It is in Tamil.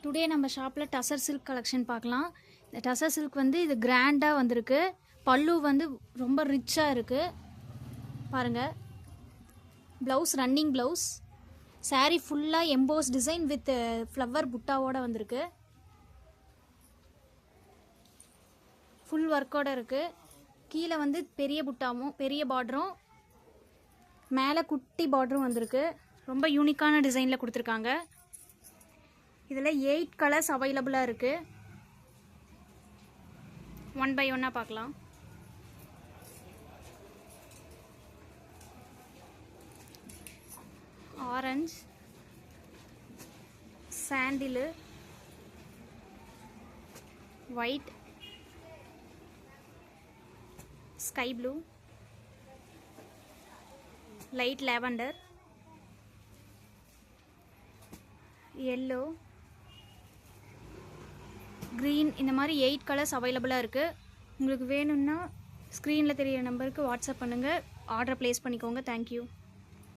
டுடே நம்ம ஷாப்பில் டசர் சில்க் கலெக்ஷன் பார்க்கலாம். இந்த டசர் சில்க் வந்து இது கிராண்டாக வந்திருக்கு. பல்லு வந்து ரொம்ப ரிச்சாக இருக்குது பாருங்கள். Blouse running blouse. சாரீ ஃபுல்லாக எம்போஸ் டிசைன் வித் ஃப்ளவர் புட்டாவோடு வந்திருக்கு. ஃபுல் ஒர்க்கோடு இருக்குது. கீழே வந்து பெரிய புட்டாவும் பெரிய பார்டரும் மேலே குட்டி பார்டரும் வந்திருக்கு. ரொம்ப யூனிக்கான டிசைனில் கொடுத்துருக்காங்க. இதில் 8 கலர்ஸ் அவைலபிளாக இருக்குது. ஒன் பை ஒன்னாக பார்க்கலாம். ஆரஞ்ச், சாண்டிலு, white, sky blue, light lavender, yellow, green, இந்த மாதிரி 8 கலர்ஸ் அவைலபிளாக இருக்குது. உங்களுக்கு வேணும்னா ஸ்க்ரீனில் தெரியிற நம்பருக்கு வாட்ஸ்அப் பண்ணுங்கள். ஆர்டர் ப்ளேஸ் பண்ணிக்கோங்க. தேங்க்யூ.